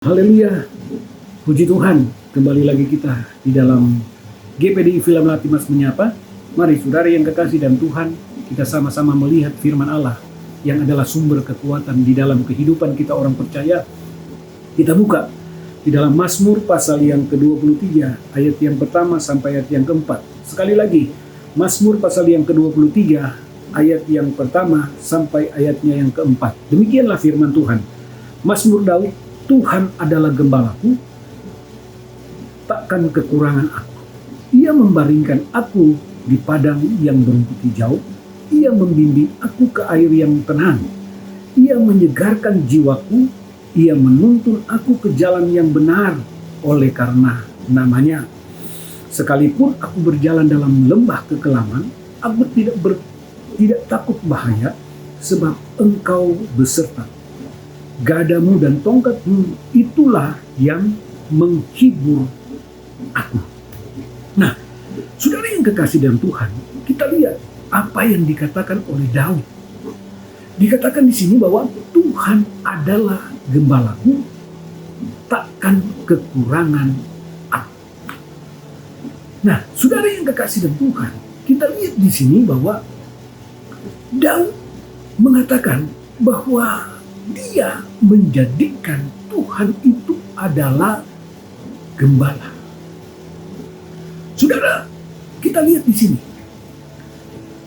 Haleluya, puji Tuhan, kembali lagi kita di dalam GPDI Film Latimas Menyapa. Mari saudara yang kekasih dan Tuhan, kita sama-sama melihat firman Allah yang adalah sumber kekuatan di dalam kehidupan kita orang percaya. Kita buka di dalam Mazmur pasal yang ke-23, ayat yang pertama sampai ayat yang keempat. Sekali lagi, Mazmur pasal yang ke-23, ayat yang pertama sampai ayatnya yang keempat. Demikianlah firman Tuhan. Mazmur Daud, Tuhan adalah gembalaku, takkan kekurangan aku. Ia membaringkan aku di padang yang berumput hijau. Ia membimbing aku ke air yang tenang. Ia menyegarkan jiwaku. Ia menuntun aku ke jalan yang benar oleh karena namanya. Sekalipun aku berjalan dalam lembah kekelaman, aku tidak takut bahaya, sebab Engkau beserta. Gadamu dan tongkatmu itulah yang menghibur aku. Nah, saudara yang kekasih dalam Tuhan, kita lihat apa yang dikatakan oleh Daud. Dikatakan di sini bahwa Tuhan adalah gembalaku, takkan kekurangan aku. Nah, saudara yang kekasih dalam Tuhan, kita lihat di sini bahwa Daud mengatakan bahwa dia menjadikan Tuhan itu adalah gembala. Saudara, kita lihat di sini.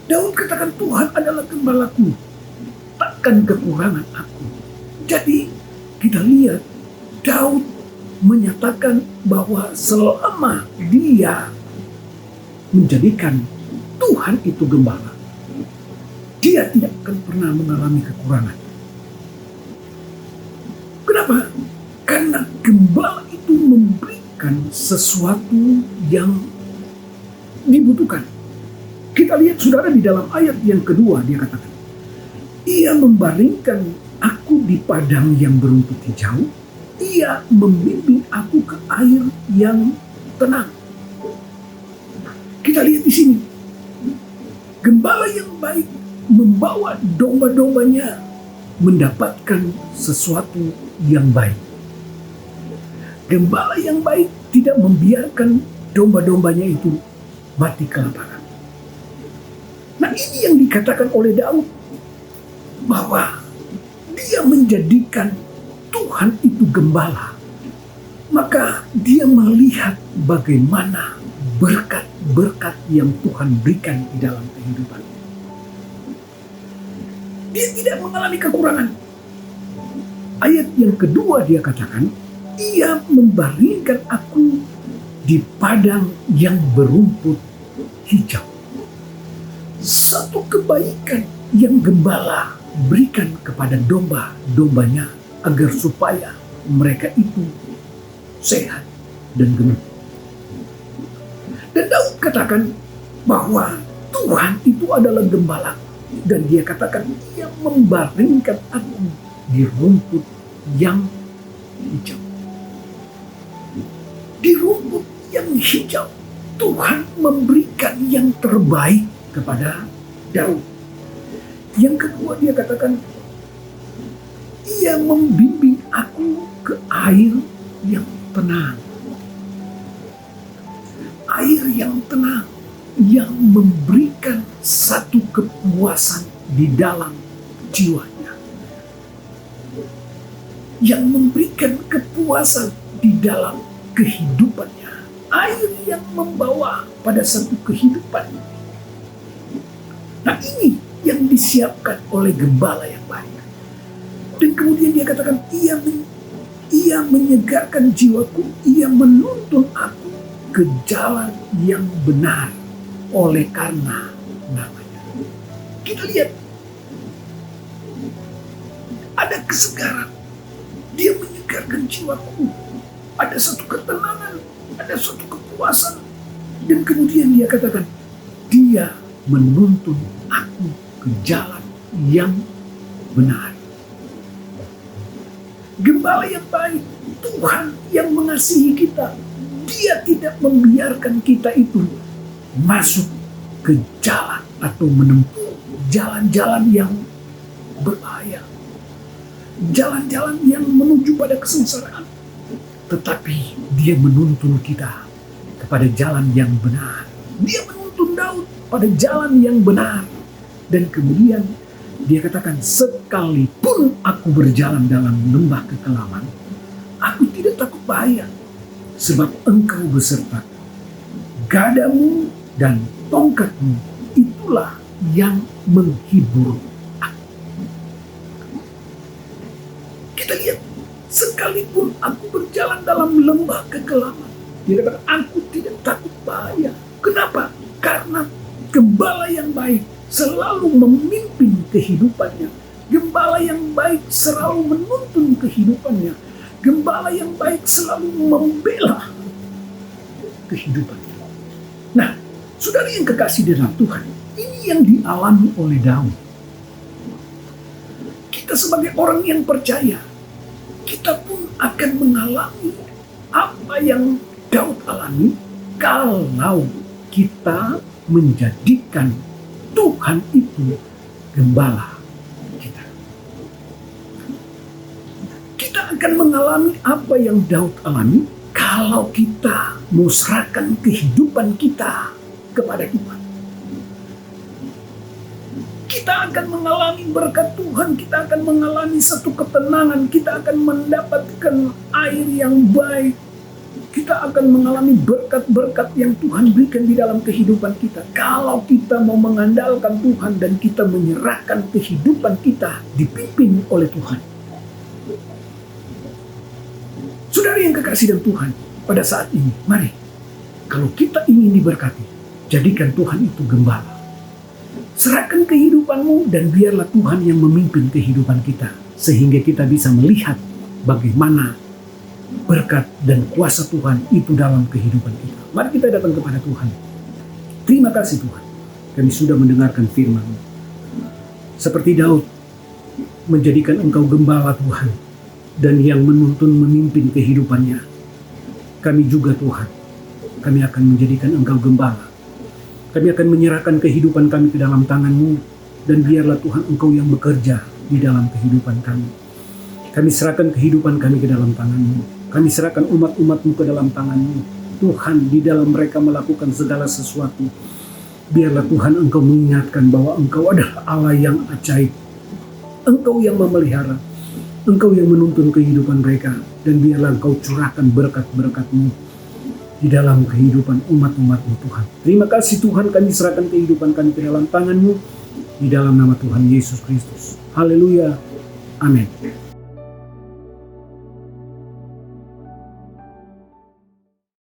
Daud katakan Tuhan adalah gembalaku, takkan kekurangan aku. Jadi kita lihat Daud menyatakan bahwa selama dia menjadikan Tuhan itu gembala, dia tidak akan pernah mengalami kekurangan. Kenapa? Karena gembala itu memberikan sesuatu yang dibutuhkan. Kita lihat saudara di dalam ayat yang kedua, dia katakan, ia membaringkan aku di padang yang berumput hijau. Ia membimbing aku ke air yang tenang. Kita lihat di sini, gembala yang baik membawa domba-dombanya mendapatkan sesuatu yang baik. Gembala yang baik tidak membiarkan domba-dombanya itu mati kelaparan. Nah, ini yang dikatakan oleh Daud, bahwa dia menjadikan Tuhan itu gembala. Maka dia melihat bagaimana berkat-berkat yang Tuhan berikan di dalam kehidupannya. Dia tidak mengalami kekurangan. Ayat yang kedua dia katakan, ia membaringkan aku di padang yang berumput hijau. Satu kebaikan yang gembala berikan kepada domba-dombanya agar supaya mereka itu sehat dan gemuk. Dan Daud katakan bahwa Tuhan itu adalah gembala. Dan dia katakan, ia membaringkan aku di rumput yang hijau. Di rumput yang hijau, Tuhan memberikan yang terbaik kepada Daud. Yang kedua dia katakan, ia membimbing aku ke air yang tenang. Air yang tenang, yang memberikan satu kepuasan di dalam jiwanya, yang memberikan kepuasan di dalam kehidupannya, air yang membawa pada satu kehidupan. Nah, ini yang disiapkan oleh gembala yang baik. Dan kemudian dia katakan, ia menyegarkan jiwaku, ia menuntun aku ke jalan yang benar oleh karena namanya. Kita lihat, ada kesegaran. Dia menyegarkan jiwaku. Ada satu ketenangan, ada satu kepuasan. Dan kemudian dia katakan, dia menuntun aku ke jalan yang benar. Gembala yang baik, Tuhan yang mengasihi kita, dia tidak membiarkan kita itu masuk ke jalan atau menempuh jalan-jalan yang berbahaya, jalan-jalan yang menuju pada kesengsaraan. tetapi dia menuntun kita kepada jalan yang benar. Dia menuntun Daud pada jalan yang benar. Dan kemudian dia katakan, sekalipun aku berjalan dalam lembah kekelaman, aku tidak takut bahaya, sebab engkau besertaku. Gadamu dan tongkatmu itulah yang menghibur aku. Kita lihat, sekalipun aku berjalan dalam lembah kekelaman, dia katakan, aku tidak takut bahaya. Kenapa? Karena gembala yang baik selalu memimpin kehidupannya. Gembala yang baik selalu menuntun kehidupannya. Gembala yang baik selalu membela kehidupannya. Nah, saudara yang kekasih dalam Tuhan, ini yang dialami oleh Daud. Kita sebagai orang yang percaya, kita pun akan mengalami apa yang Daud alami kalau kita menjadikan Tuhan itu gembala kita. Kita akan mengalami apa yang Daud alami kalau kita musrahkan kehidupan kita kepada Tuhan. Kita akan mengalami berkat Tuhan, kita akan mengalami satu ketenangan, kita akan mendapatkan air yang baik, kita akan mengalami berkat-berkat yang Tuhan berikan di dalam kehidupan kita. Kalau kita mau mengandalkan Tuhan dan kita menyerahkan kehidupan kita dipimpin oleh Tuhan. Saudara yang kekasih dalam Tuhan, pada saat ini, mari, kalau kita ingin diberkati, jadikan Tuhan itu gembala. Serahkan kehidupanmu dan biarlah Tuhan yang memimpin kehidupan kita, sehingga kita bisa melihat bagaimana berkat dan kuasa Tuhan itu dalam kehidupan kita. Mari kita datang kepada Tuhan. Terima kasih Tuhan, kami sudah mendengarkan firman. Seperti Daud menjadikan Engkau gembala Tuhan, dan yang menuntun memimpin kehidupannya. Kami juga Tuhan, kami akan menjadikan Engkau gembala. Kami akan menyerahkan kehidupan kami ke dalam tangan-Mu, dan biarlah Tuhan Engkau yang bekerja di dalam kehidupan kami. Kami serahkan kehidupan kami ke dalam tangan-Mu. Kami serahkan umat-umat-Mu ke dalam tangan-Mu. Tuhan, di dalam mereka melakukan segala sesuatu, biarlah Tuhan Engkau mengingatkan bahwa Engkau adalah Allah yang ajaib. Engkau yang memelihara, Engkau yang menuntun kehidupan mereka, dan biarlah Engkau curahkan berkat-berkat-Mu di dalam kehidupan umat-umat-Mu Tuhan. Terima kasih Tuhan, kami serahkan kehidupan kami ke dalam tangan-Mu, di dalam nama Tuhan Yesus Kristus. Haleluya. Amin.